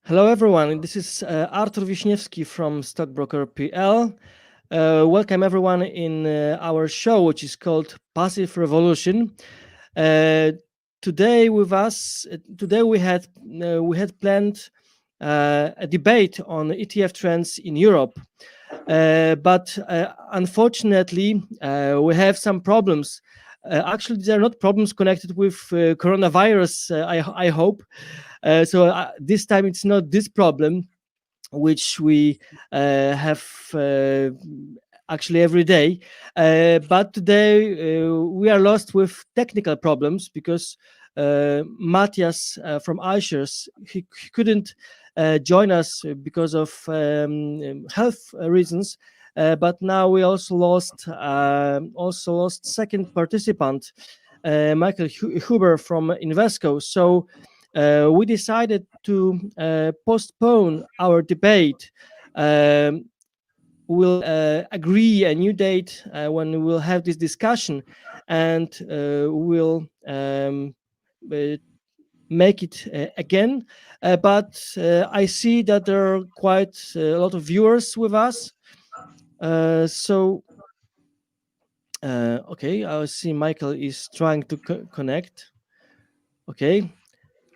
Hello, everyone. This is Artur Wiśniewski from Stockbroker PL. Welcome, everyone, in our show, which is called Passive Revolution. Today, with us, we had planned a debate on ETF trends in Europe, but unfortunately, we have some problems. Actually, there are not problems connected with coronavirus. I hope. So this time it's not this problem, which we have actually every day. But today we are lost with technical problems because Matthias from iShares, he couldn't join us because of health reasons. But now we also lost second participant, Michael Huber from Invesco. So we decided to postpone our debate. We'll agree a new date when we'll have this discussion, and we'll make it again. But I see that there are quite a lot of viewers with us. Okay, I see Michael is trying to connect. Okay.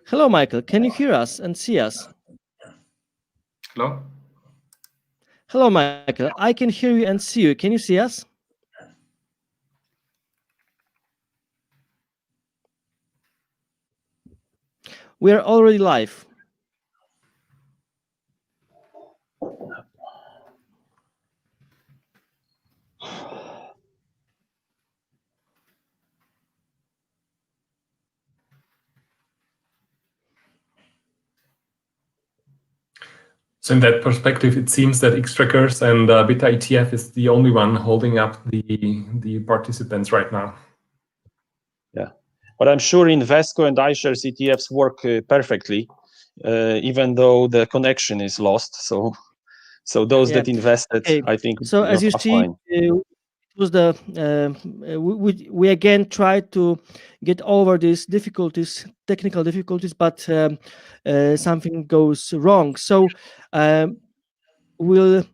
Hello, Michael. Can you hear us and see us? Hello? Hello, Michael. I can hear you and see you. Can you see us? We are already live. So in that perspective, it seems that Xtrackers and Beta ETF is the only one holding up the participants right now. Yeah, but I'm sure Invesco and iShares ETFs work perfectly, even though the connection is lost. So those that invested, okay. I think. So as you see, it was the we again tried to get over these difficulties, technical difficulties, but something goes wrong. So we'll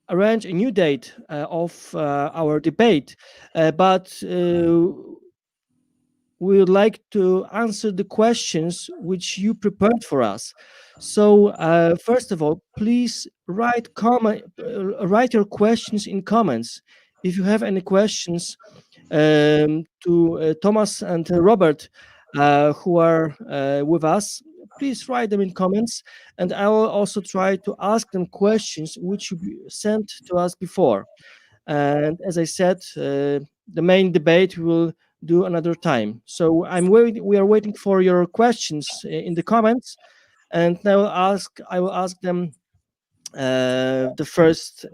arrange a new date of our debate, but we would like to answer the questions which you prepared for us. So first of all, please write your questions in comments. If you have any questions to Thomas and Robert, who are with us, please write them in comments, and I will also try to ask them questions which you sent to us before. And as I said, the main debate we will do another time. So we are waiting for your questions in the comments, and I will ask them the first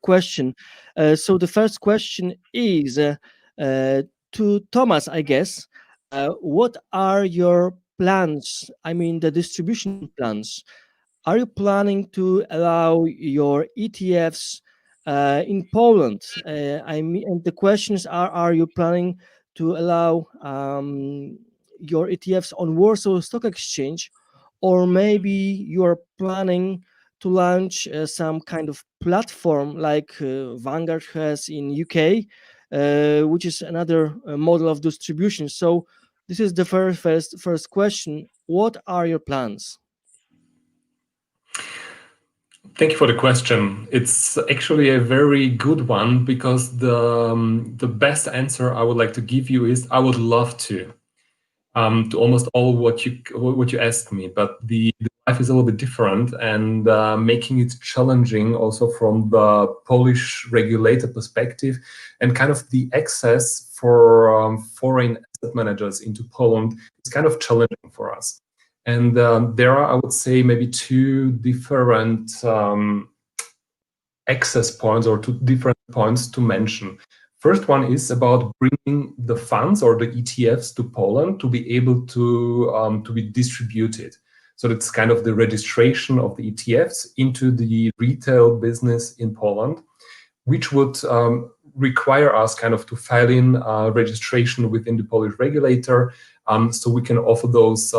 question. So the first question is to Thomas, I guess. What are your plans? I mean, the distribution plans. Are you planning to allow your ETFs in Poland? I mean, and the questions are you planning to allow your ETFs on Warsaw Stock Exchange, or maybe you are planning to launch some kind of platform like Vanguard has in UK, which is another model of distribution. So this is the first question. What are your plans? Thank you for the question. It's actually a very good one, because the best answer I would like to give you is I would love to almost all what you asked me, but the life is a little bit different, and making it challenging also from the Polish regulator perspective, and kind of the access for foreign asset managers into Poland is kind of challenging for us. And there are, I would say, maybe two different access points, or two different points to mention. First one is about bringing the funds or the ETFs to Poland to be able to be distributed. So that's kind of the registration of the ETFs into the retail business in Poland, which would require us kind of to file in registration within the Polish regulator, so we can offer those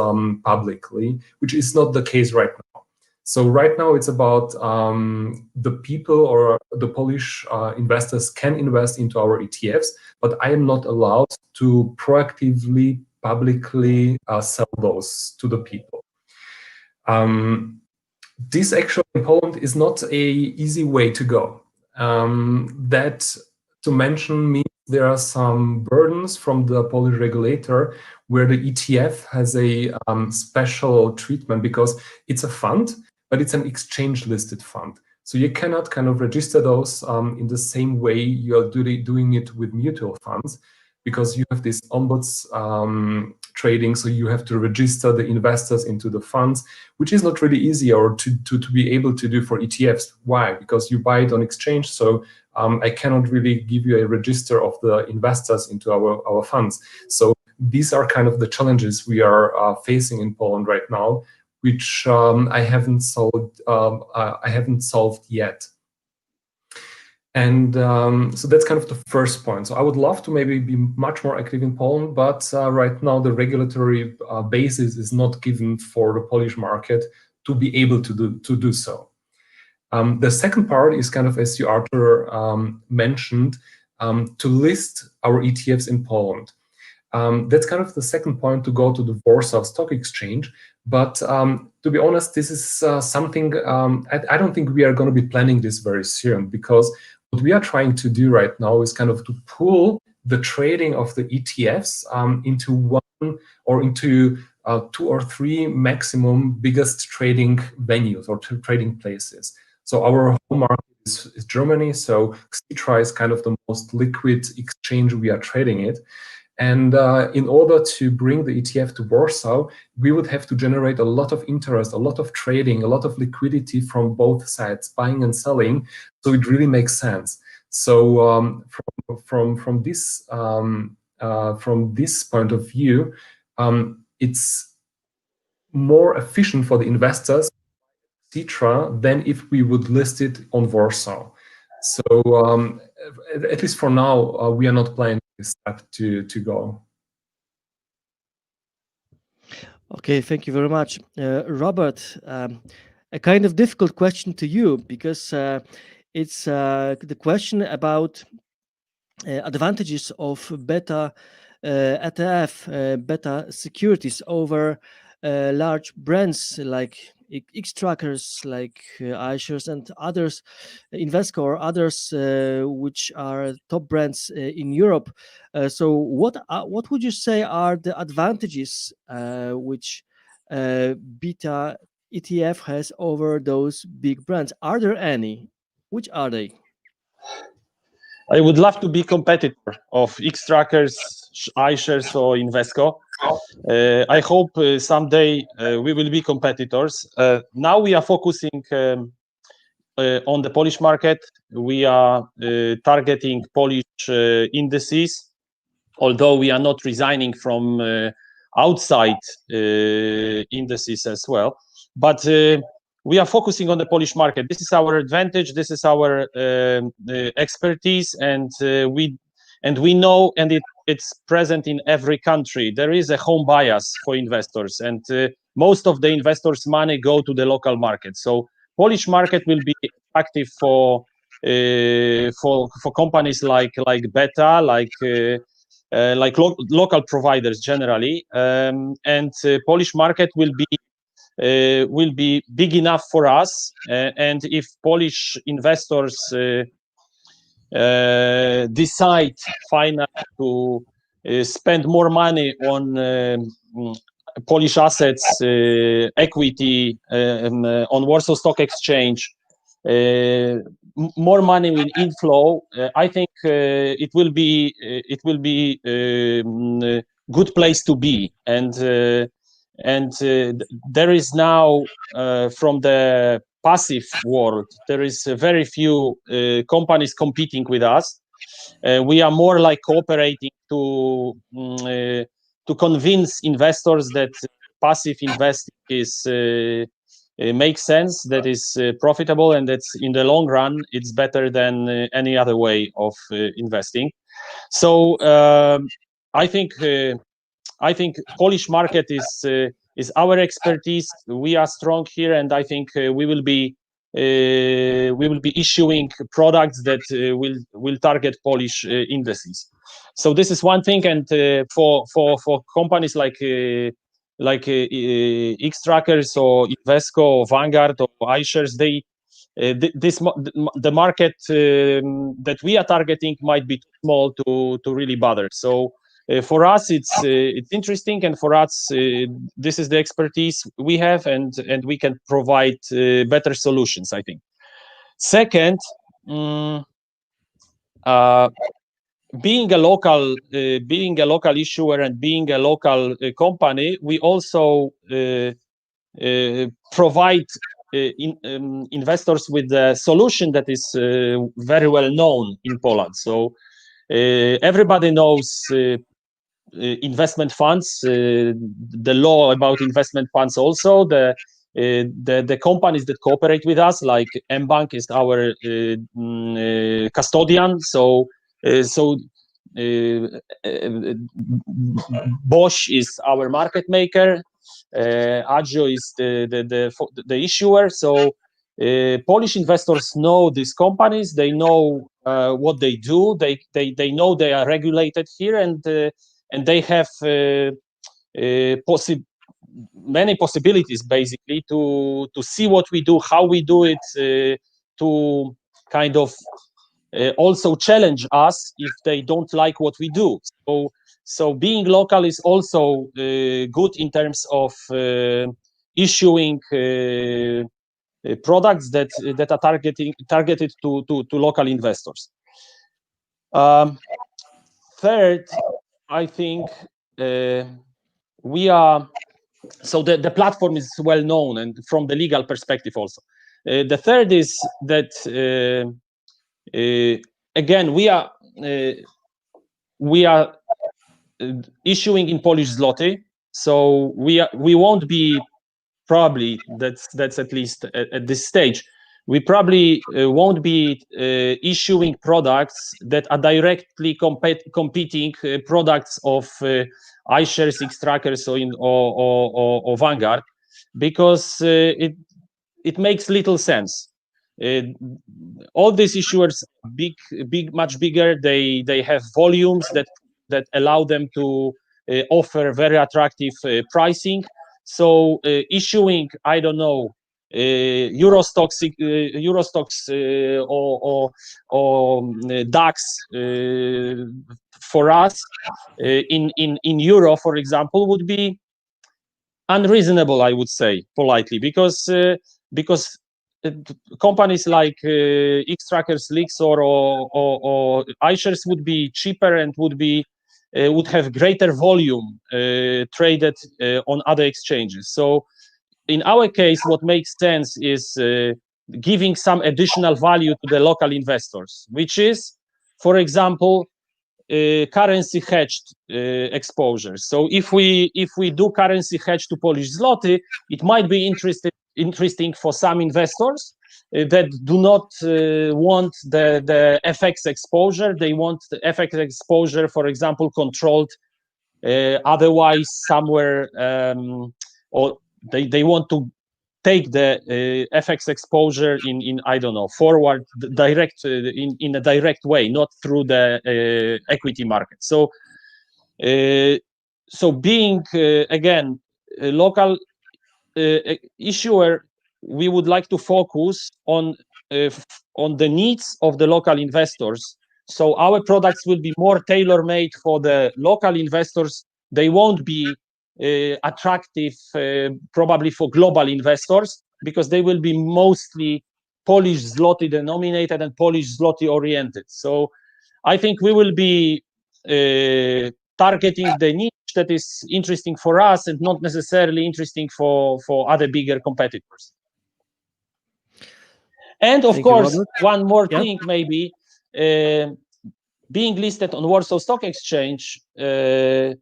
publicly, which is not the case right now. So right now it's about the people or the Polish investors can invest into our ETFs, but I am not allowed to proactively, publicly sell those to the people. This actually in Poland is not a easy way to go. That to mention means there are some burdens from the Polish regulator where the ETF has a special treatment because it's a fund, but it's an exchange listed fund. So you cannot kind of register those in the same way you are doing it with mutual funds, because you have this ombuds trading, so you have to register the investors into the funds, which is not really easy or to be able to do for ETFs. Why? Because you buy it on exchange, so I cannot really give you a register of the investors into our funds. So these are kind of the challenges we are facing in Poland right now, which I haven't solved yet. And so that's kind of the first point. So I would love to maybe be much more active in Poland, but right now the regulatory basis is not given for the Polish market to be able to do so. The second part is kind of, as you, Arthur, mentioned, to list our ETFs in Poland. That's kind of the second point, to go to the Warsaw Stock Exchange. But to be honest, this is something I don't think we are going to be planning this very soon, because what we are trying to do right now is kind of to pull the trading of the ETFs into one or into 2 or 3 maximum biggest trading venues or trading places. So our home market is Germany. So Xtra is kind of the most liquid exchange we are trading it. And in order to bring the ETF to Warsaw, we would have to generate a lot of interest, a lot of trading, a lot of liquidity from both sides, buying and selling. So it really makes sense. So from this point of view, it's more efficient for the investors, Xtra, than if we would list it on Warsaw. So at least for now, we are not planning this step to go. Okay, thank you very much. Robert, a kind of difficult question to you, because it's the question about advantages of beta ETF, beta securities over large brands like Xtrackers, like iShares and others, Invesco or others, which are top brands in Europe. So what would you say are the advantages which beta ETF has over those big brands? Are there any? Which are they? I would love to be competitor of Xtrackers, iShares or Invesco. I hope someday we will be competitors. Now we are focusing on the Polish market. We are targeting Polish indices, although we are not resigning from outside indices as well. But we are focusing on the Polish market. This is our advantage. This is our expertise, and we know, and it's present in every country. There is a home bias for investors, and most of the investors' money go to the local market. So Polish market will be attractive for companies like Beta, like local providers generally, and Polish market will be big enough for us. And if Polish investors decide finally to spend more money on Polish assets, equity on Warsaw Stock Exchange, more money will inflow. I think it will be good place to be, and there is now from the passive world, there is very few companies competing with us. We are more like cooperating to convince investors that passive investing is makes sense, that is profitable, and that's in the long run it's better than any other way of investing. So I think Polish market is is our expertise. We are strong here, and I think we will be issuing products that will target Polish indices. So this is one thing, and for companies like Xtrackers or Invesco or Vanguard or iShares, the market that we are targeting might be too small to really bother. So for us, it's interesting, and for us, this is the expertise we have, and we can provide better solutions, I think. Second, being a local issuer and being a local company, we also provide investors with a solution that is very well known in Poland. So everybody knows investment funds, the law about investment funds, also the companies that cooperate with us, like mBank is our custodian. So Bosch is our market maker. Agio is the issuer. So Polish investors know these companies. They know what they do. They know they are regulated here, and they have many possibilities, basically, to see what we do, how we do it, to kind of also challenge us if they don't like what we do. So being local is also good in terms of issuing products that are targeted to local investors. Third, I think we are, so the platform is well known, and from the legal perspective also. The third is that again, we are issuing in Polish zloty, so we won't be, probably, that's at least at this stage, we probably won't be issuing products that are directly competing products of iShares, Xtrackers, or Vanguard, because it makes little sense. All these issuers much bigger. They have volumes that allow them to offer very attractive pricing. So issuing, I don't know, Eurostox or DAX for us in euro, for example, would be unreasonable, I would say, politely, because companies like Xtrackers, Leaks, or iShares would be cheaper and would have greater volume traded on other exchanges. So in our case, what makes sense is giving some additional value to the local investors, which is, for example, currency hedged exposure. So if we do currency hedge to Polish zloty, it might be interesting for some investors that do not want the FX exposure. They want the FX exposure, for example, controlled otherwise somewhere, or they want to take the FX exposure in I don't know, forward, direct, in a direct way, not through the equity market. So being again a local issuer, we would like to focus on the needs of the local investors. So our products will be more tailor-made for the local investors. They won't be attractive probably for global investors, because they will be mostly Polish zloty denominated and Polish zloty oriented. So I think we will be targeting the niche that is interesting for us and not necessarily interesting for other bigger competitors. And of course, one more thing, maybe, being listed on Warsaw Stock Exchange and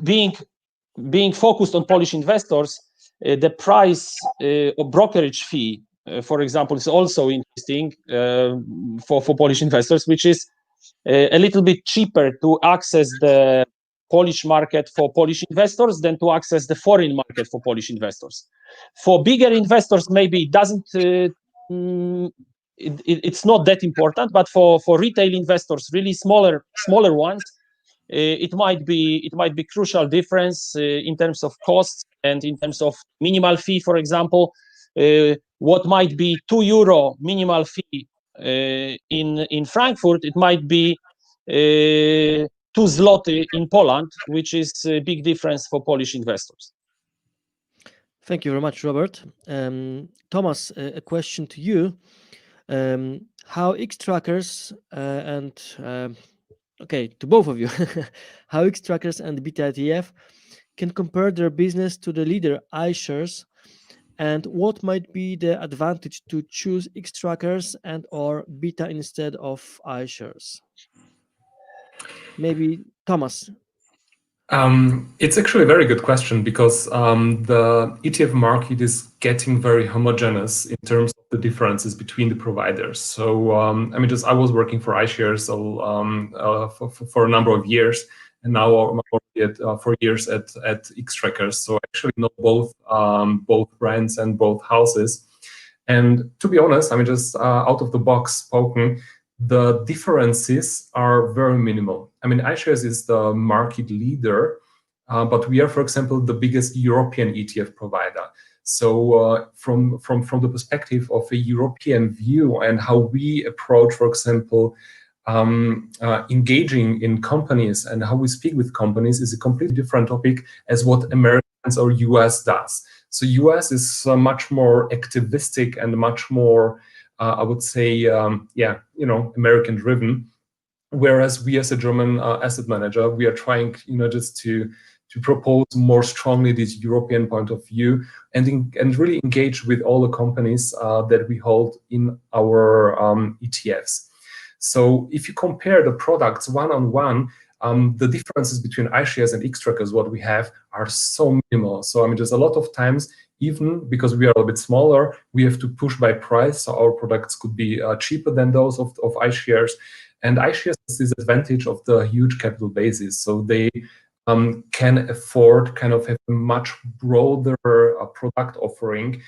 being focused on Polish investors, the price or brokerage fee, for example, is also interesting for Polish investors, which is a little bit cheaper to access the Polish market for Polish investors than to access the foreign market for Polish investors. For bigger investors, maybe it doesn't. It's not that important, but for retail investors, really smaller ones, it might be crucial difference in terms of costs and in terms of minimal fee. For example, what might be €2 minimal fee in Frankfurt, it might be 2 zloty in Poland, which is a big difference for Polish investors. Thank you very much, Robert. Thomas, a question to you. How Xtrackers to both of you, how Xtrackers and beta ETF can compare their business to the leader iShares, and what might be the advantage to choose Xtrackers and or beta instead of iShares? Maybe Thomas. It's actually a very good question because the ETF market is getting very homogeneous in terms of the differences between the providers. So, I was working for iShares for a number of years, and now I'm already at 4 years at Xtrackers. So I actually know both brands and both houses. And to be honest, out of the box spoken, the differences are very minimal. iShares is the market leader, but we are, for example, the biggest European ETF provider. So from the perspective of a European view and how we approach, for example, engaging in companies and how we speak with companies is a completely different topic as what Americans or US does. So US is much more activistic and much more, I would say, American driven. Whereas we as a German asset manager, we are trying, just to propose more strongly this European point of view and really engage with all the companies that we hold in our ETFs. So if you compare the products one-on-one, the differences between iShares and Xtrackers, what we have, are so minimal. So just a lot of times, even because we are a bit smaller, we have to push by price. So our products could be cheaper than those of iShares. And iShares has this advantage of the huge capital basis. So they can afford kind of have a much broader product offering.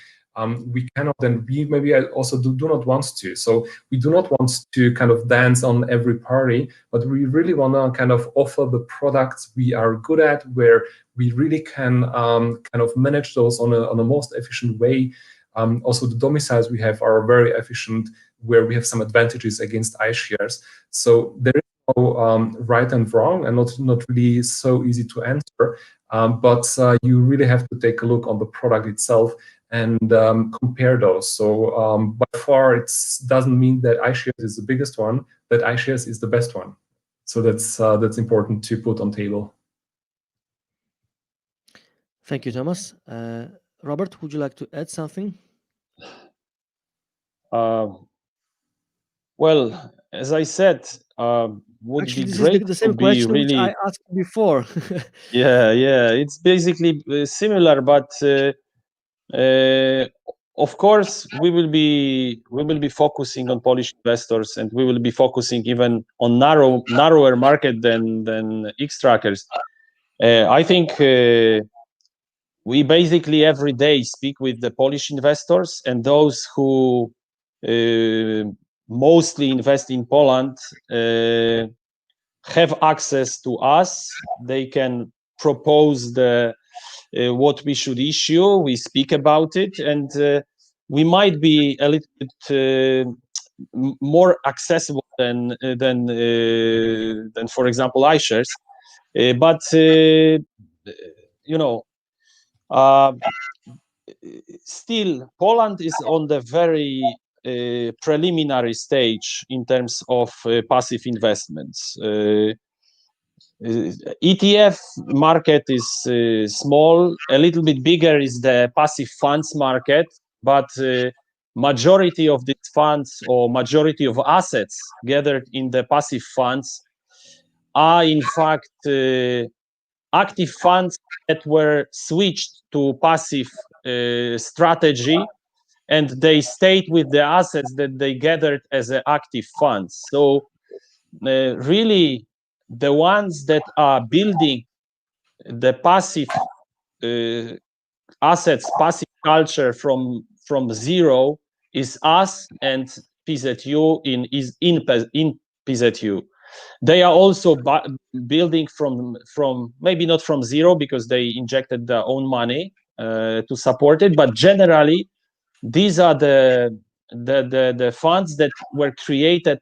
We cannot, and we maybe also do not want to. So we do not want to kind of dance on every party, but we really want to kind of offer the products we are good at, where we really can kind of manage those on a most efficient way. Also, the domiciles we have are very efficient, where we have some advantages against iShares. So there is no right and wrong, and not really so easy to answer. But you really have to take a look on the product itself and compare those. So by far, it doesn't mean that iShares is the biggest one, that iShares is the best one. So that's important to put on table. Thank you, Thomas. Robert, would you like to add something? Well, as I said, would Actually, be this great is the same to be question really. which I asked before. Yeah, it's basically similar, but of course we will be focusing on Polish investors, and we will be focusing even on narrower market than Xtrackers. I think we basically every day speak with the Polish investors, and those who mostly invest in Poland have access to us. They can propose what we should issue. We speak about it, and we might be a little bit more accessible than for example iShares, but still Poland is on the very preliminary stage in terms of passive investments. ETF market is small. A little bit bigger is the passive funds market, but majority of these funds, or majority of assets gathered in the passive funds, are in fact active funds that were switched to passive strategy, and they stayed with the assets that they gathered as active funds. So really, the ones that are building the passive assets, passive culture from zero is us and PZU in PZU. They are also building from maybe not from zero because they injected their own money to support it, but generally these are the funds that were created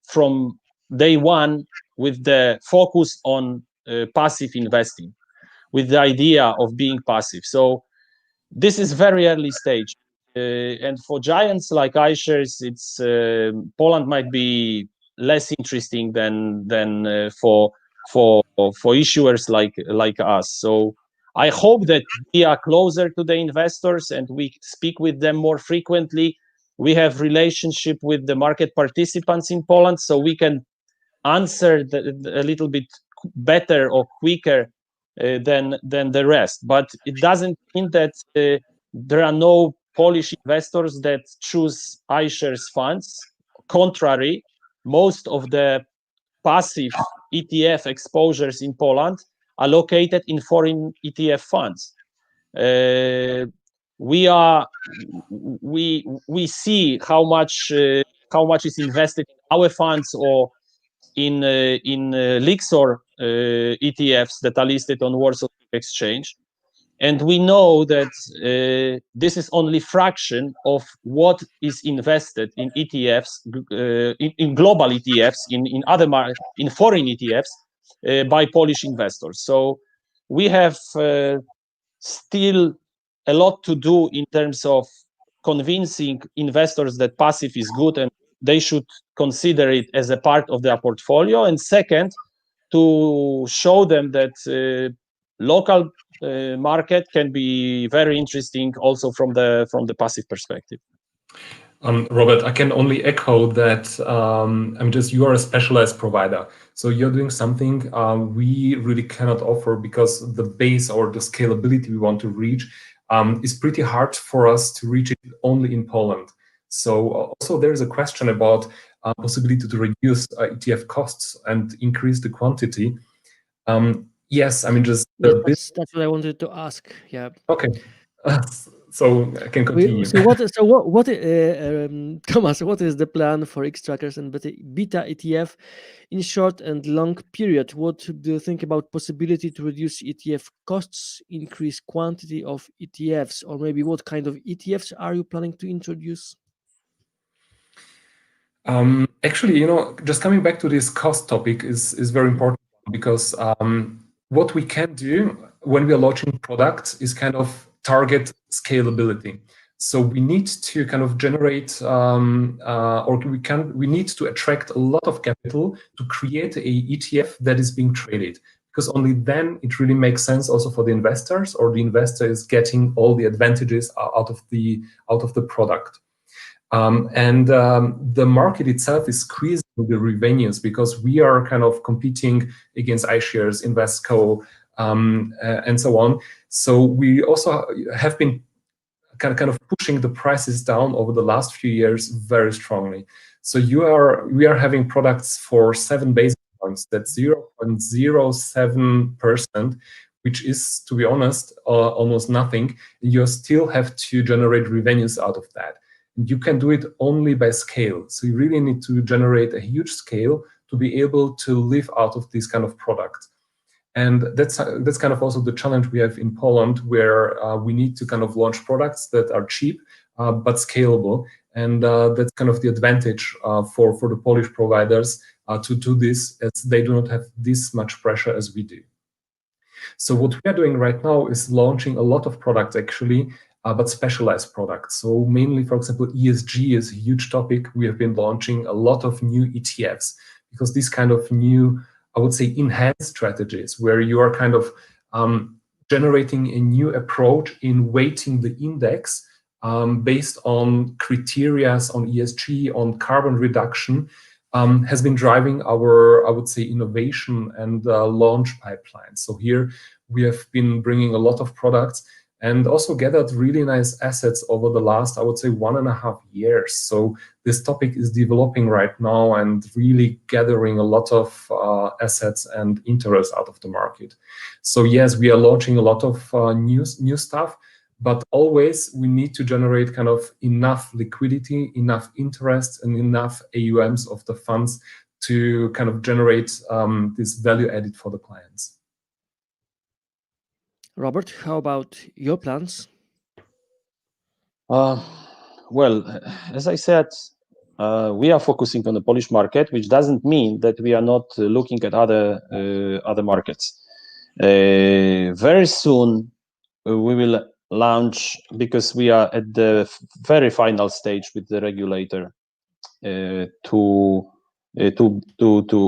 from day one with the focus on passive investing, with the idea of being passive. So this is very early stage, and for giants like iShares, it's Poland might be less interesting than for issuers like us. So I hope that we are closer to the investors and we speak with them more frequently. We have relationship with the market participants in Poland, so we can answer a little bit better or quicker than the rest. But it doesn't mean that there are no Polish investors that choose iShares funds. Contrary, most of the passive ETF exposures in Poland are located in foreign ETF funds. We see how much is invested in our funds or in Lixor ETFs that are listed on Warsaw Stock Exchange, and we know that this is only fraction of what is invested in ETFs, in global ETFs, in foreign ETFs by Polish investors. So we have still a lot to do in terms of convincing investors that passive is good and they should consider it as a part of their portfolio. And second, to show them that local market can be very interesting also from the passive perspective. Robert, I can only echo that. You are a specialized provider, so you're doing something we really cannot offer because the base or the scalability we want to reach is pretty hard for us to reach it only in Poland. So also there's a question about possibility to reduce ETF costs and increase the quantity. Yes, that's what I wanted to ask. Yeah. Okay. So I can continue. Tomas, what is the plan for Xtrackers and beta ETF in short and long period? What do you think about possibility to reduce ETF costs, increase quantity of ETFs, or maybe what kind of ETFs are you planning to introduce? Actually, just coming back to this cost topic is very important because what we can do when we are launching products is kind of target scalability. So we need to kind of generate, we need to attract a lot of capital to create a ETF that is being traded, because only then it really makes sense also for the investors, or the investor is getting all the advantages out of the product. The market itself is squeezing the revenues because we are kind of competing against iShares, Invesco, and so on. So we also have been kind of pushing the prices down over the last few years very strongly. So we are having products for 7 basis points, that's 0.07%, which is, to be honest, almost nothing. You still have to generate revenues out of that. You can do it only by scale. So you really need to generate a huge scale to be able to live out of these kind of products. And that's kind of also the challenge we have in Poland, where we need to kind of launch products that are cheap but scalable. And that's kind of the advantage for the Polish providers to do this, as they do not have this much pressure as we do. So what we are doing right now is launching a lot of products, actually, but specialized products. So mainly, for example, ESG is a huge topic. We have been launching a lot of new ETFs because these kind of new, I would say, enhanced strategies where you are kind of generating a new approach in weighting the index based on criteria on ESG, on carbon reduction, has been driving our, I would say, innovation and launch pipeline. So here we have been bringing a lot of products and also gathered really nice assets over the last, I would say, 1.5 years. So this topic is developing right now and really gathering a lot of assets and interest out of the market. So yes, we are launching a lot of new stuff, but always we need to generate kind of enough liquidity, enough interest, and enough AUMs of the funds to kind of generate this value added for the clients. Robert, how about your plans? Well, as I said, we are focusing on the Polish market, which doesn't mean that we are not looking at other markets. Very soon we will launch, because we are at the very final stage with the regulator to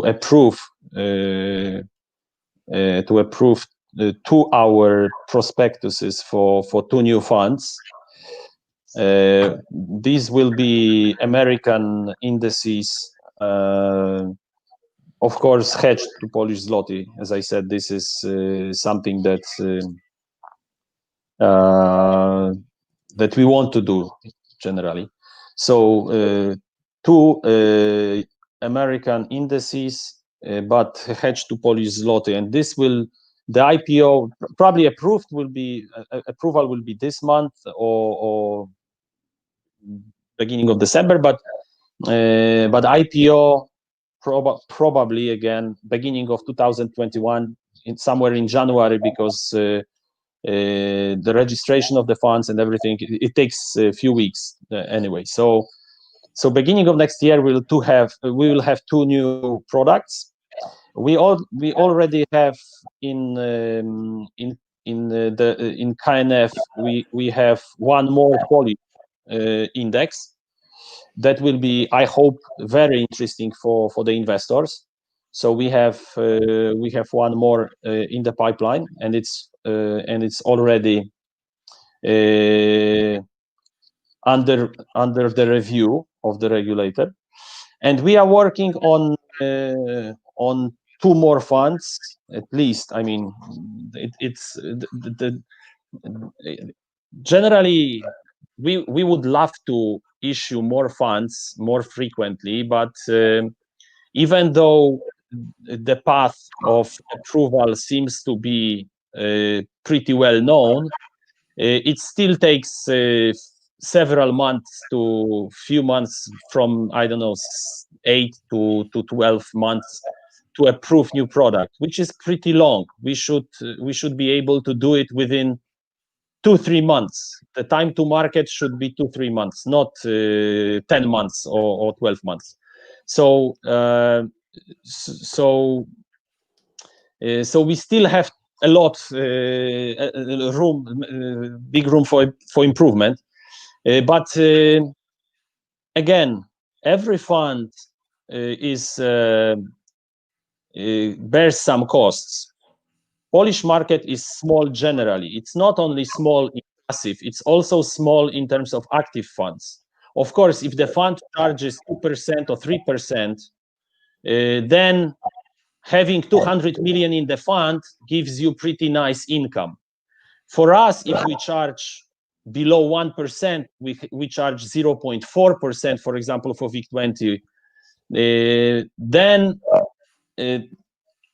approve to our prospectuses for 2 new funds. These will be American indices, of course, hedged to Polish zloty. As I said, this is something that we want to do generally. So 2 American indices, but hedged to Polish zloty, and this will, the IPO probably approval will be this month or beginning of December, but IPO probably again beginning of 2021, somewhere in January, because the registration of the funds and everything, it takes a few weeks anyway. So beginning of next year we will have 2 new products. We already have in KNF we have 1 more Polish index that will be, I hope, very interesting for the investors. So we have 1 more in the pipeline, and it's already under the review of the regulator, and we are working on 2 more funds at least. I mean, it's generally we would love to issue more funds more frequently, but even though the path of approval seems to be pretty well known, it still takes several months to few months, from, I don't know, 8 to 12 months to approve new product, which is pretty long. We should be able to do it within 2-3 months. The time to market should be 2-3 months, not 10 months or 12 months. So we still have a lot big room for improvement. But again, every fund bears some costs. Polish market is small generally. It's not only small in passive, it's also small in terms of active funds. Of course, if the fund charges 2% or 3%, then having 200 million in the fund gives you pretty nice income. For us, if we charge below 1%, we charge 0.4%, for example, for WIG20, then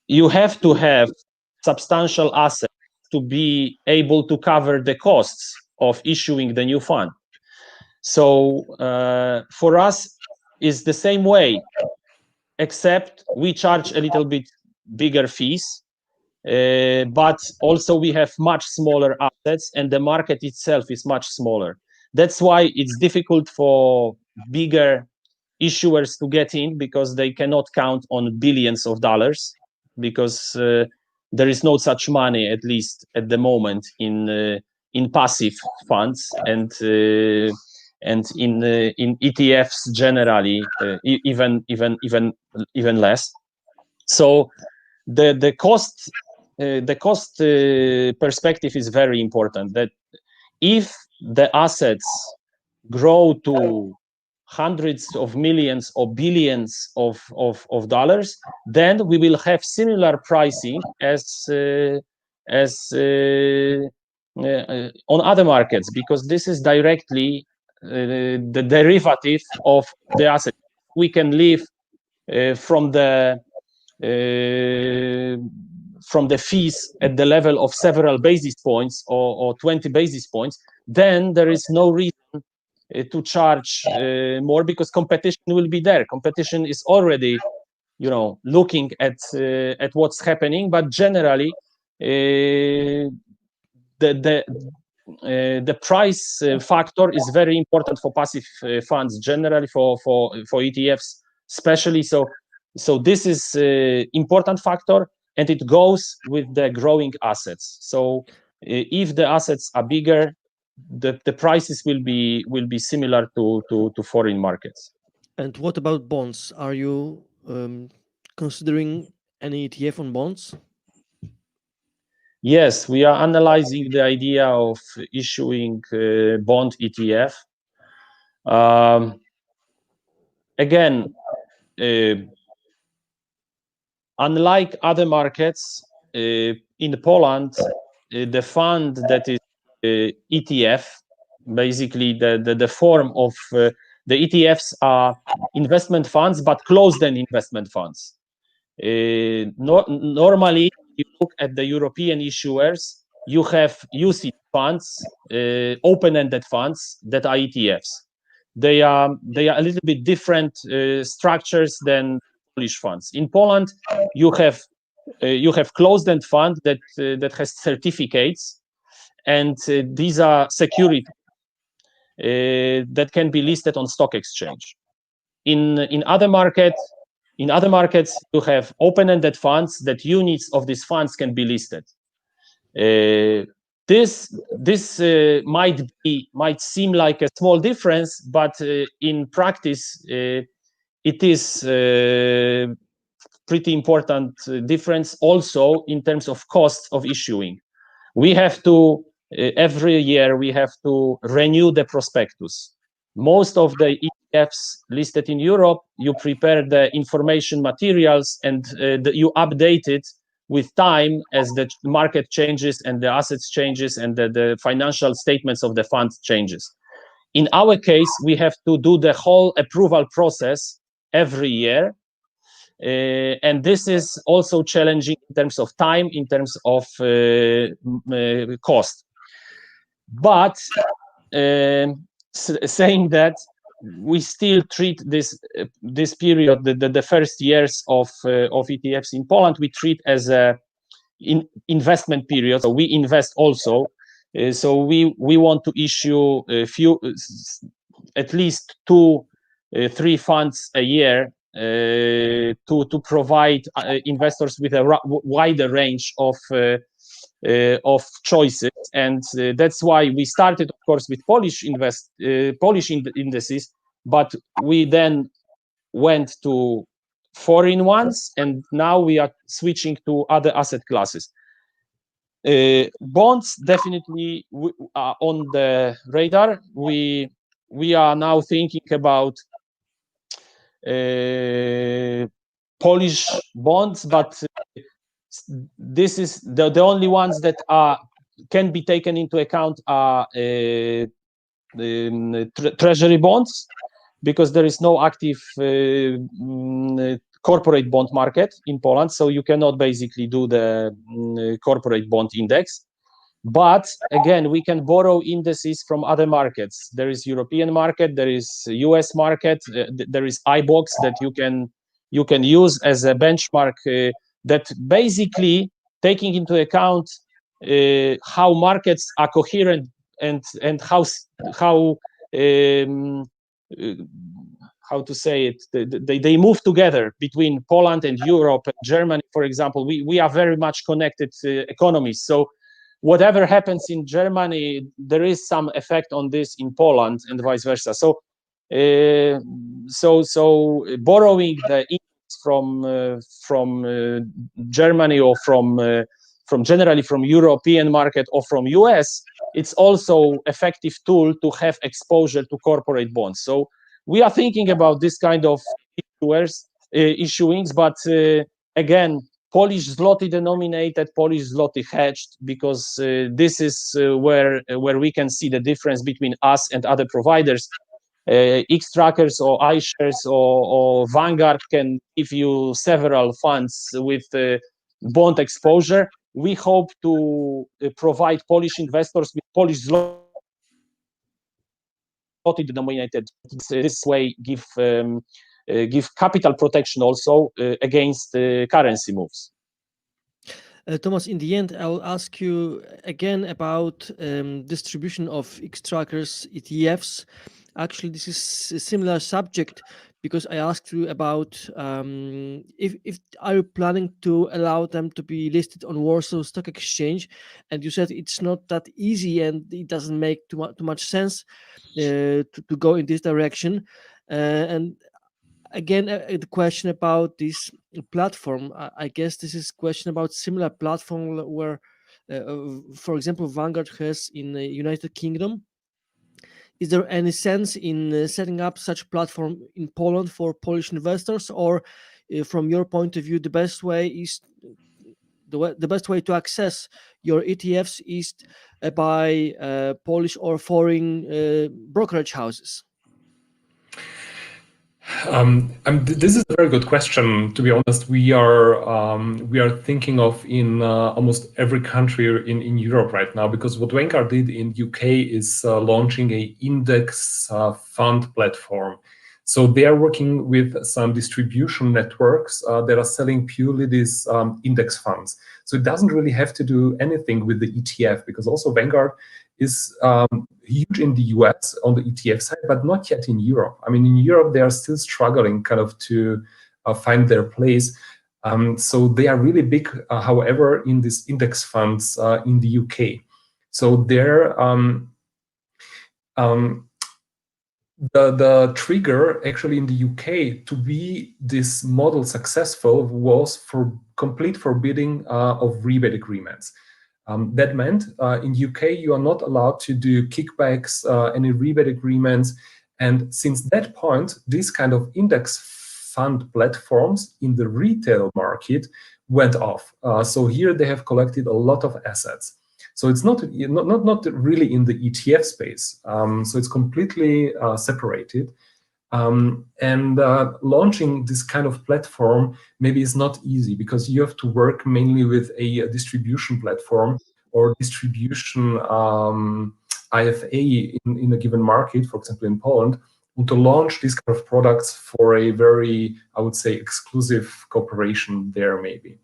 you have to have substantial assets to be able to cover the costs of issuing the new fund. So for us, it's the same way, except we charge a little bit bigger fees, but also we have much smaller assets, and the market itself is much smaller. That's why it's difficult for bigger issuers to get in, because they cannot count on billions of dollars, because there is no such money, at least at the moment, in passive funds and in ETFs generally, even less. So the cost perspective is very important. That if the assets grow to hundreds of millions or billions of dollars, then we will have similar pricing as on other markets, because this is directly the derivative of the asset. We can live from the fees at the level of several basis points or 20 basis points, then there is no reason to charge more, because competition will be there. Competition is already, looking at what's happening, but generally the price factor is very important for passive funds, generally for ETFs especially. So this is important factor, and it goes with the growing assets. So if the assets are bigger, the prices will be similar to foreign markets. And what about bonds? Are you considering any ETF on bonds? Yes, we are analyzing the idea of issuing bond ETF. Again, unlike other markets, in Poland, the fund that is ETF, basically the form of the ETFs are investment funds, but closed-end investment funds. Normally, you look at the European issuers, you have UCITS funds, open-ended funds that are ETFs. They are a little bit different structures than Polish funds. In Poland, you have closed-end fund that has certificates, and these are security that can be listed on stock exchange. In other markets, you have open-ended funds that units of these funds can be listed. This might seem like a small difference, but in practice, it is pretty important difference also in terms of costs of issuing. We have to every year we have to renew the prospectus. Most of the ETFs listed in Europe, you prepare the information materials and you update it with time as the market changes and the assets changes and the financial statements of the fund changes. In our case, we have to do the whole approval process every year. And this is also challenging in terms of time, in terms of cost. But saying that, we still treat this period, the first years of ETFs in Poland, we treat as a investment period. So we invest also. So we want to issue at least 2-3 funds a year to provide investors with a wider range of choices, and that's why we started, of course, with Polish indices, but we then went to foreign ones, and now we are switching to other asset classes. Bonds definitely are on the radar. We are now thinking about Polish bonds, but this is the only ones that can be taken into account are treasury bonds, because there is no active corporate bond market in Poland, so you cannot basically do the corporate bond index. But again, we can borrow indices from other markets. There is European market, there is US market, there is iBox that you can use as a benchmark that basically taking into account how markets are coherent and how to say it, they move together between Poland and Europe and Germany, for example. We are very much connected economies. So whatever happens in Germany, there is some effect on this in Poland and vice versa. So borrowing the from Germany or from generally from European market or from US, it's also effective tool to have exposure to corporate bonds. So we are thinking about this kind of issuings, but again, Polish zloty denominated, Polish zloty hedged, because this is where we can see the difference between us and other providers. Xtrackers or iShares or Vanguard can give you several funds with bond exposure. We hope to provide Polish investors with Polish zloty denominated. This way give capital protection also against currency moves. Thomas, in the end, I will ask you again about distribution of Xtrackers ETFs. Actually, this is a similar subject because I asked you about if are you planning to allow them to be listed on Warsaw Stock Exchange, and you said it's not that easy and it doesn't make too much sense to go in this direction. And again, the question about this platform, I guess this is a question about similar platform where, for example, Vanguard has in the United Kingdom. Is there any sense in setting up such platform in Poland for Polish investors, or from your point of view, the best way is the best way to access your ETFs is by Polish or foreign brokerage houses? This is a very good question. To be honest, we are thinking of in almost every country in Europe right now, because what Vanguard did in UK is launching a index fund platform. So they are working with some distribution networks that are selling purely these index funds. So it doesn't really have to do anything with the ETF, because also Vanguard is huge in the US on the ETF side, but not yet in Europe. I mean, in Europe, they are still struggling kind of to find their place. So they are really big, however, in these index funds in the UK. So they're the trigger actually in the UK to be this model successful was for complete forbidding of rebate agreements. That meant in UK you are not allowed to do kickbacks, any rebate agreements, and since that point, these kind of index fund platforms in the retail market went off. So here they have collected a lot of assets. So it's not really in the ETF space. So it's completely separated. And launching this kind of platform maybe is not easy, because you have to work mainly with a distribution platform or distribution IFA in a given market, for example in Poland, to launch these kind of products for a very, I would say, exclusive cooperation there maybe.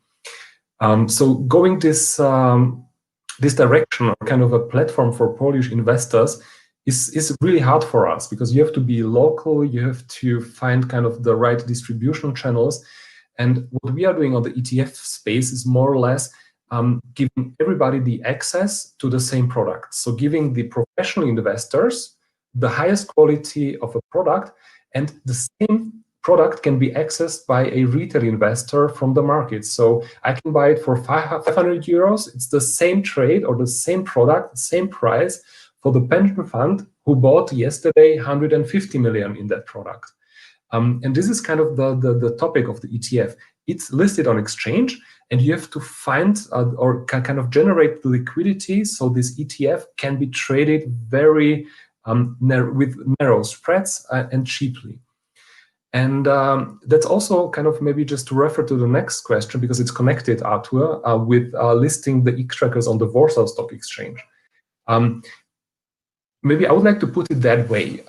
So going this direction, or kind of a platform for Polish investors, is really hard for us, because you have to be local, you have to find kind of the right distribution channels. And what we are doing on the ETF space is more or less giving everybody the access to the same product. So giving the professional investors the highest quality of a product, and the same product can be accessed by a retail investor from the market. So I can buy it for 500 euros. It's the same trade or the same product, same price for the pension fund who bought yesterday 150 million in that product. And this is kind of the topic of the ETF. It's listed on exchange, and you have to find or kind of generate the liquidity so this ETF can be traded very with narrow spreads and cheaply. And that's also kind of maybe just to refer to the next question, because it's connected, Arthur, with listing the Xtrackers on the Warsaw Stock Exchange. Maybe I would like to put it that way.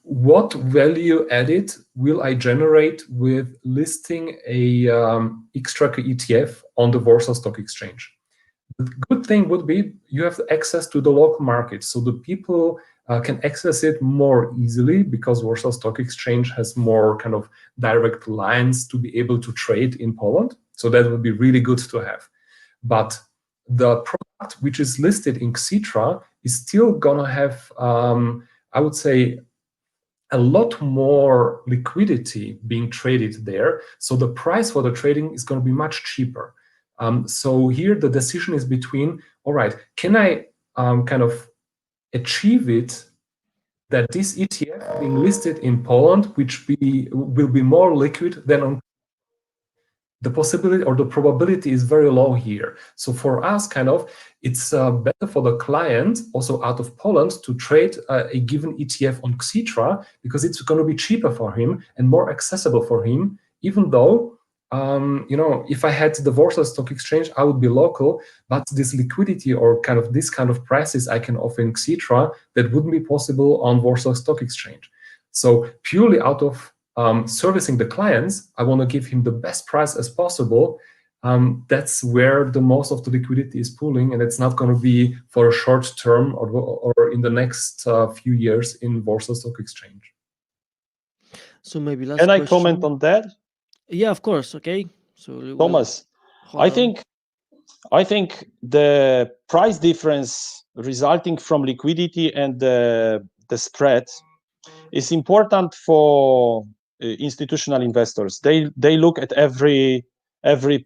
What value added will I generate with listing a Xtracker ETF on the Warsaw Stock Exchange? The good thing would be you have access to the local market, so the people can access it more easily, because Warsaw Stock Exchange has more kind of direct lines to be able to trade in Poland. So that would be really good to have. But the product which is listed in Xitra is still gonna have, I would say, a lot more liquidity being traded there. So the price for the trading is gonna be much cheaper. So here the decision is between, all right, can I kind of achieve it that this ETF being listed in Poland, which will be more liquid than on. the possibility or the probability is very low here. So for us, it's better for the client, also out of Poland, to trade a given ETF on Xtra, because it's going to be cheaper for him and more accessible for him, even though, if I had the Warsaw Stock Exchange, I would be local, but this liquidity or this kind of prices I can offer in Xtra, that wouldn't be possible on Warsaw Stock Exchange. So purely out of servicing the clients, I want to give him the best price as possible. That's where the most of the liquidity is pooling, and it's not going to be for a short term or in the next few years in Warsaw Stock Exchange. So maybe last Can I question. comment on that? Yeah, of course. Okay. So Thomas, I think the price difference resulting from liquidity and the spread is important for institutional investors. They look at every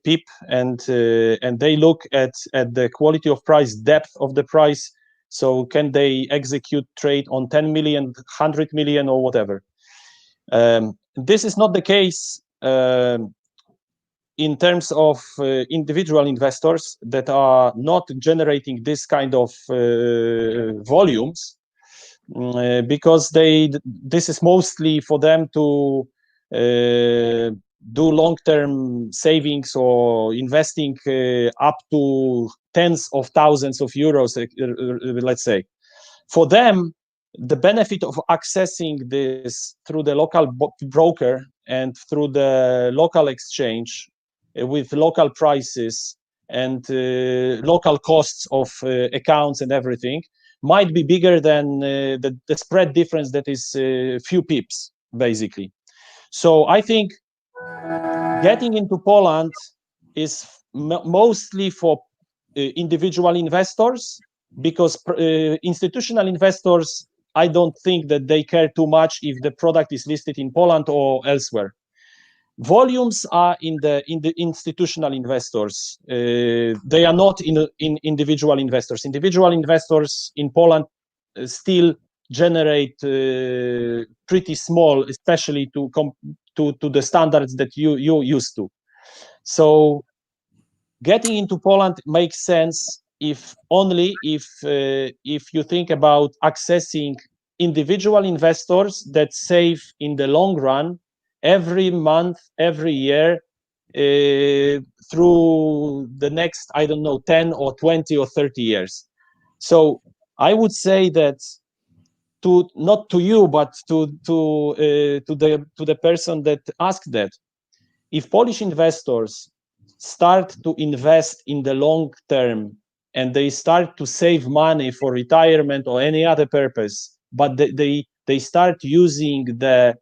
pip and they look at the quality of price, depth of the price. So can they execute trade on 10 million, 100 million, or whatever? This is not the case in terms of individual investors that are not generating this kind of volumes. Because this is mostly for them to do long-term savings or investing up to tens of thousands of euros, let's say. For them, the benefit of accessing this through the local broker and through the local exchange with local prices and local costs of accounts and everything might be bigger than the spread difference that is few pips, basically. So I think getting into Poland is mostly for individual investors, because institutional investors, I don't think that they care too much if the product is listed in Poland or elsewhere. Volumes are in the institutional investors. They are not in individual investors. Individual investors in Poland still generate pretty small, especially to the standards that you used to. So getting into Poland makes sense if you think about accessing individual investors that save in the long run every month, every year, through the next, 10 or 20 or 30 years. So I would say that not to you, but to the person that asked that, if Polish investors start to invest in the long term and they start to save money for retirement or any other purpose, but they start using the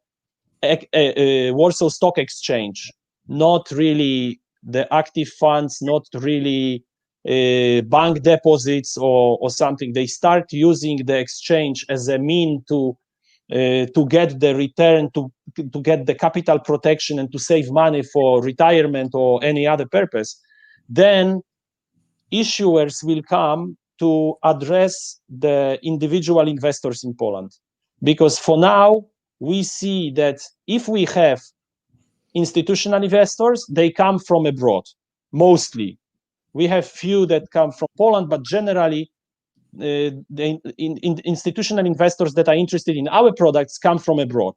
Warsaw Stock Exchange, not really the active funds, not really bank deposits or something. They start using the exchange as a mean to get the return, to get the capital protection and to save money for retirement or any other purpose, then issuers will come to address the individual investors in Poland. Because for now, we see that if we have institutional investors, they come from abroad, mostly. We have few that come from Poland, but generally, the institutional investors that are interested in our products come from abroad.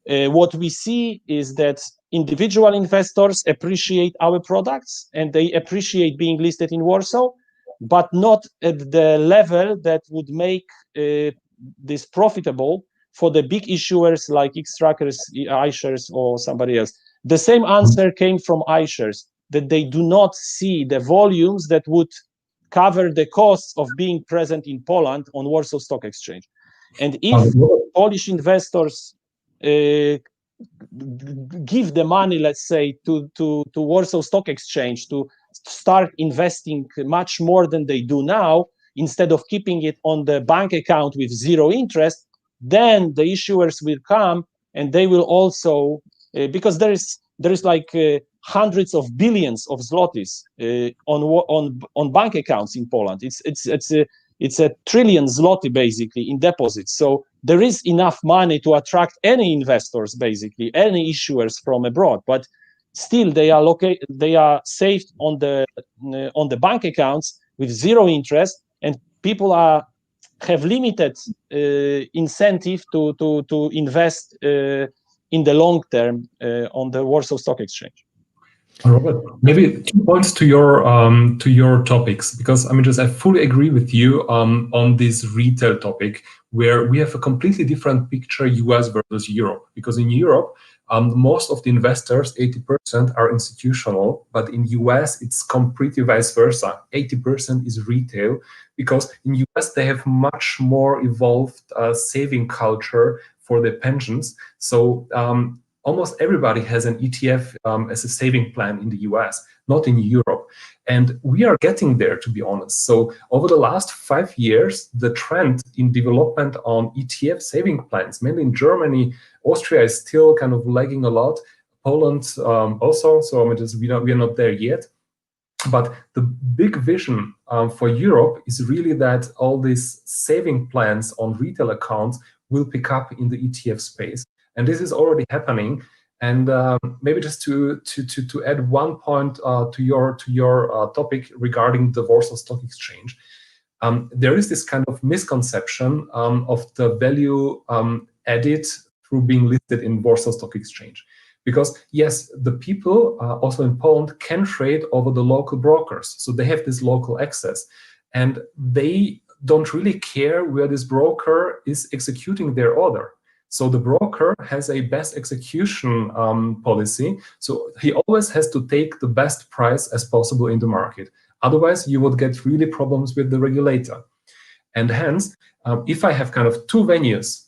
What we see is that individual investors appreciate our products and they appreciate being listed in Warsaw, but not at the level that would make this profitable for the big issuers like Xtrackers, iShares, or somebody else. The same answer came from iShares, that they do not see the volumes that would cover the costs of being present in Poland on Warsaw Stock Exchange. And if Polish investors give the money, let's say, to Warsaw Stock Exchange to start investing much more than they do now, instead of keeping it on the bank account with zero interest, then the issuers will come and they will also, because there is like hundreds of billions of zlotys on bank accounts in Poland. It's a trillion zloty basically in deposits. So there is enough money to attract any investors, basically any issuers from abroad. But still they are saved on the bank accounts with zero interest, and people have limited incentive to invest in the long term on the Warsaw Stock Exchange. Robert, maybe 2 points to your topics, because I fully agree with you on this retail topic, where we have a completely different picture, US versus Europe. Because in Europe, most of the investors, 80%, are institutional, but in US it's completely vice versa. 80% is retail, because in US they have much more evolved saving culture for their pensions. So almost everybody has an ETF as a saving plan in the US, not in Europe. And we are getting there, to be honest. So over the last 5 years, the trend in development on ETF saving plans, mainly in Germany, Austria is still kind of lagging a lot. Poland also, so we are not there yet. But the big vision for Europe is really that all these saving plans on retail accounts will pick up in the ETF space. And this is already happening. And maybe just to add 1 point to your topic regarding the Warsaw Stock Exchange, there is this kind of misconception of the value added through being listed in Warsaw Stock Exchange. Because yes, the people also in Poland can trade over the local brokers. So they have this local access. And they don't really care where this broker is executing their order. So the broker has a best execution policy. So he always has to take the best price as possible in the market. Otherwise, you would get really problems with the regulator. And hence, if I have kind of two venues,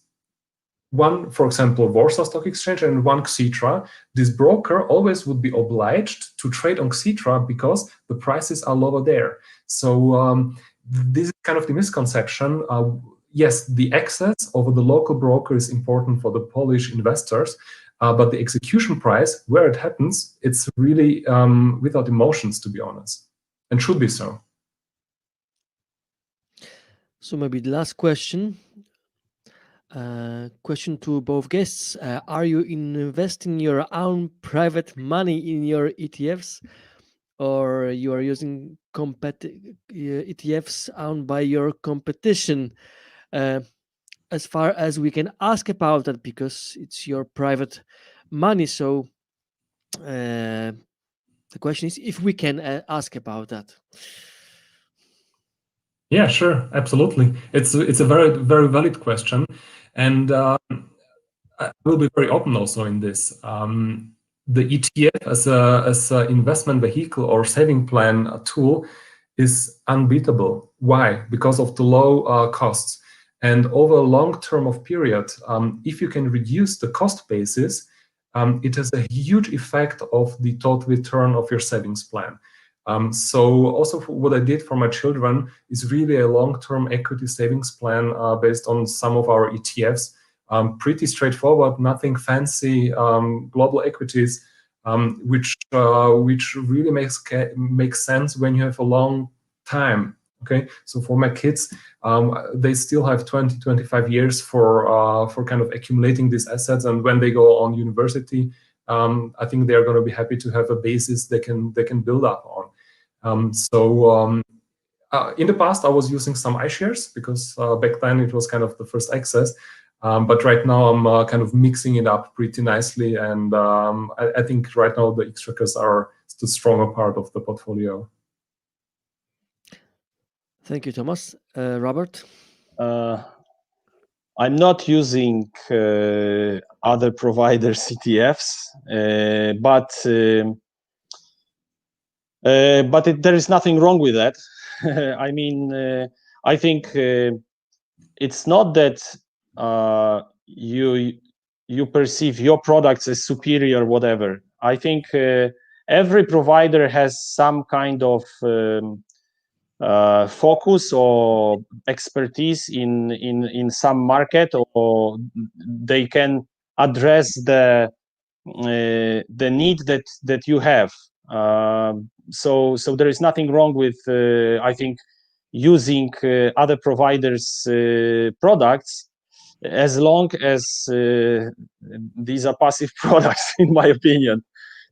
one, for example, Warsaw Stock Exchange and one Xtra, this broker always would be obliged to trade on Xtra because the prices are lower there. So this is kind of the misconception. Yes, the access over the local broker is important for the Polish investors, but the execution price, where it happens, it's really without emotions, to be honest, and should be so. So maybe the last question. Question to both guests. Are you investing your own private money in your ETFs, or you are using ETFs owned by your competition? As far as we can ask about that, because it's your private money. So the question is if we can ask about that. Yeah, sure, absolutely. It's a very, very valid question, and I will be very open also in this. The ETF as a investment vehicle or saving plan tool is unbeatable. Why? Because of the low costs. And over a long term of period, if you can reduce the cost basis, it has a huge effect of the total return of your savings plan. So also what I did for my children is really a long-term equity savings plan based on some of our ETFs. Pretty straightforward, nothing fancy, global equities, which really makes sense when you have a long time. Okay, so for my kids, they still have 20-25 years for kind of accumulating these assets, and when they go on university, I think they are going to be happy to have a basis they can build up on. In the past, I was using some iShares because back then it was kind of the first access. But right now I'm kind of mixing it up pretty nicely, and I think right now the Xtrackers are the stronger part of the portfolio. Thank you, Thomas. Robert? I'm not using other providers' ETFs, but there is nothing wrong with that. I mean, I think it's not that you perceive your products as superior, whatever. I think every provider has some kind of focus or expertise in some market, or they can address the need that you have. So there is nothing wrong with I think using other providers' products, as long as these are passive products, in my opinion.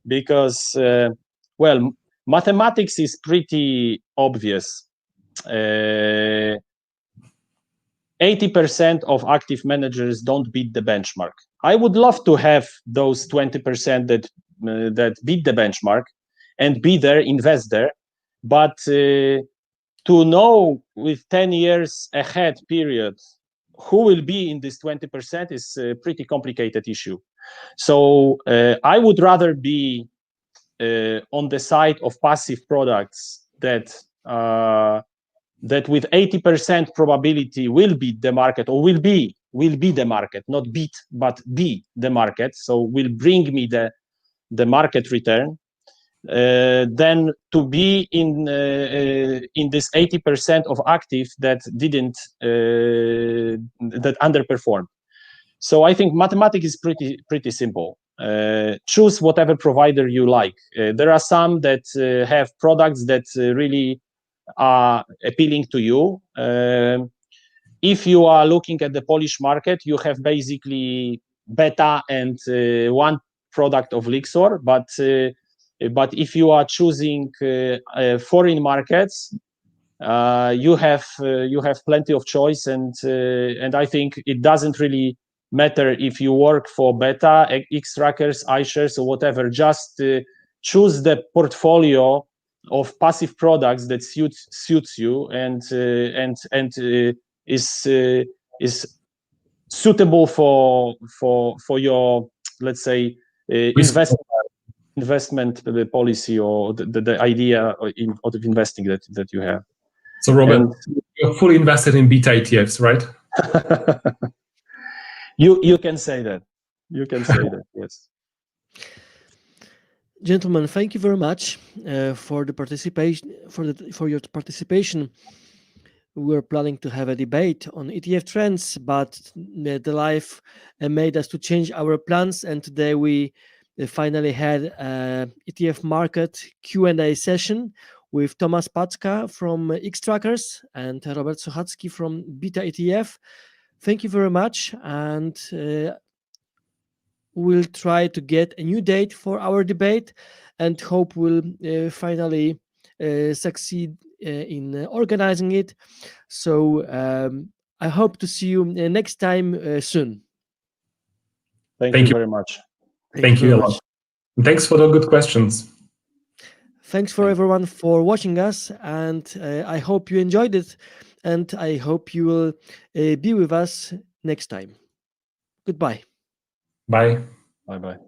because well, mathematics is pretty obvious. 80% of active managers don't beat the benchmark. I would love to have those 20% that beat the benchmark and be there, invest there, but to know with 10 years ahead period who will be in this 20% is a pretty complicated issue. So I would rather be on the side of passive products that with 80% probability will beat the market, or will be the market, not beat, but be the market. So will bring me the market return. Then to be in this 80% of active that didn't that underperformed. So I think mathematics is pretty simple. Choose whatever provider you like. There are some that have products that really are appealing to you. If you are looking at the Polish market, you have basically beta and one product of Lixor, but if you are choosing foreign markets, you have plenty of choice, and I think it doesn't really matter if you work for beta, Xtrackers, iShares, or whatever. Just choose the portfolio of passive products that suits you and is suitable for your, let's say, investment policy, or the idea of investing that you have. So Robert, you're fully invested in beta ETFs, right? You can say that. You can say that, yes. Gentlemen, thank you very much for the participation. For your participation. We're planning to have a debate on ETF trends, but the life made us to change our plans, and today we finally had a ETF market Q&A session with Tomas Packa from Xtrackers and Robert Sochacki from Beta ETF. Thank you very much, and we'll try to get a new date for our debate, and hope we'll finally succeed in organizing it. So I hope to see you next time soon. Thank you very much. Thank you a lot. Thanks for the good questions. Thanks for everyone for watching us, and I hope you enjoyed it, and I hope you will be with us next time. Goodbye. Bye. Bye-bye.